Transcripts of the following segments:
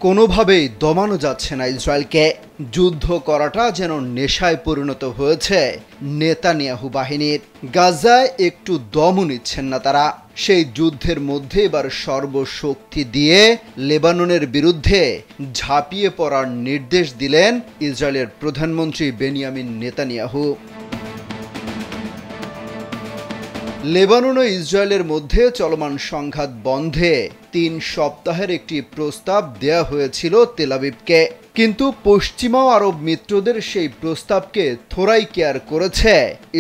কোনোভাবেই দমানো যাচ্ছে না ইসরায়েলকে। যুদ্ধ করাটা যেন নেশায় পরিণত হয়েছে নেতানিয়াহু বাহিনীর। গাজায় একটু দমও নিচ্ছেন না তারা। সেই যুদ্ধের মধ্যে এবার সর্বশক্তি দিয়ে লেবাননের বিরুদ্ধে ঝাঁপিয়ে পড়ার নির্দেশ দিলেন ইসরায়েলের প্রধানমন্ত্রী বেনিয়ামিন নেতানিয়াহু। লেবানন ও ইসরায়েলের মধ্যে চলমান সংঘাত বন্ধে ৩ সপ্তাহের একটি প্রস্তাব দেয়া হয়েছিল তেল আবিবকে, কিন্তু পশ্চিমা আরব মিত্রদের সেই প্রস্তাবকে থোড়াই কেয়ার করেছে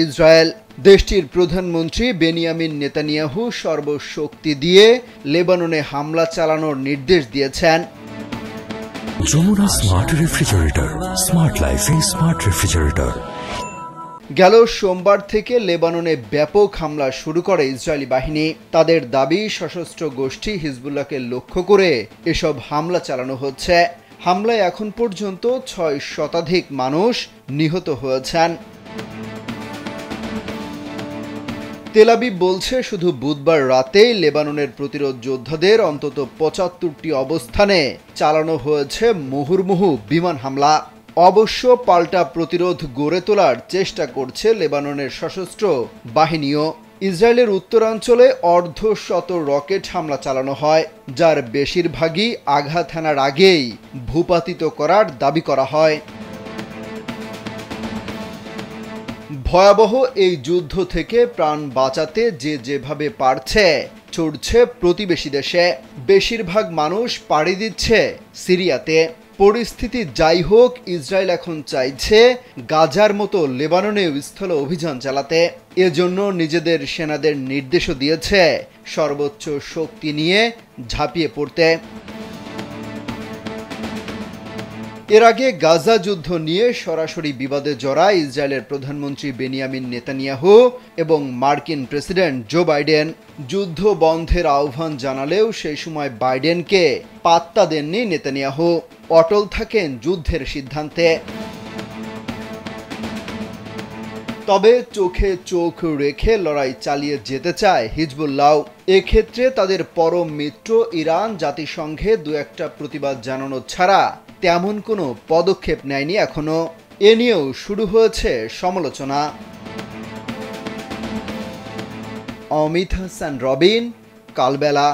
ইসরায়েল। দেশটির প্রধানমন্ত্রী বেনিয়ামিন নেতানিয়াহু সর্বশক্তি দিয়ে লেবাননে হামলা চালানোর নির্দেশ দিয়েছেন। যমুনা স্মার্ট রেফ্রিজারেটর, স্মার্ট লাইফে স্মার্ট রেফ্রিজারেটর। গেল সোমবার থেকে লেবাননে ব্যাপক হামলা শুরু করে ইসরায়েলি বাহিনী। তাদের দাবি, সশস্ত্র গোষ্ঠী হিজবুল্লাহকে লক্ষ্য করে এসব হামলা চালানো হচ্ছে। হামলায় এখন পর্যন্ত ৬ শতাধিক মানুষ নিহত হয়েছেন। তেল আবিব বলছে, শুধু বুধবার রাতেই লেবাননের প্রতিরোধ যোদ্ধাদের অন্তত ৭৫টি অবস্থানে চালানো হয়েছে মুহুর্মুহু বিমান হামলা। অবশ্য পাল্টা প্রতিরোধ গড়ে তোলার চেষ্টা করছে লেবাননের সশস্ত্র বাহিনীও। ইসরায়েলের উত্তরাঞ্চলে অর্ধশত রকেট হামলা চালানো হয়, যার বেশিরভাগই আঘাত হানার আগেই ভূপাতিত করার দাবি করা হয়। ভয়াবহ এই যুদ্ধ থেকে প্রাণ বাঁচাতে যে যেভাবে পারছে ছুটছে প্রতিবেশী দেশে। বেশিরভাগ মানুষ পাড়ি দিচ্ছে সিরিয়াতে। পরিস্থিতি যাই হোক, ইসরায়েল এখন চাইছে গাজার মতো লেবাননেও স্থল অভিযান চালাতে। এজন্য নিজেদের সেনাদের নির্দেশও দিয়েছে সর্বোচ্চ শক্তি নিয়ে ঝাঁপিয়ে পড়তে। এর আগে গাজা যুদ্ধ নিয়ে সরাসরি বিবাদে জড়ায় ইসরায়েলের প্রধানমন্ত্রী বেনিয়ামিন নেতানিয়াহু এবং মার্কিন প্রেসিডেন্ট জো বাইডেন। যুদ্ধ বন্ধের আহ্বান জানালেও সেই সময় বাইডেনকে পাত্তা দেননি নেতানিয়াহু। অটল থাকেন যুদ্ধের সিদ্ধান্তে। তবে চোখে চোখ রেখে লড়াই চালিয়ে যেতে চায় হিজবুল্লাহ। এক্ষেত্রে তাদের পরম মিত্র ইরান জাতিসংঘে দু একটা প্রতিবাদ জানানো ছাড়া তেমন কোনো পদক্ষেপ নেয়নি এখনো। এ নিয়েও শুরু হয়েছে সমালোচনা। অমিত হাসান রবিন, কালবেলা।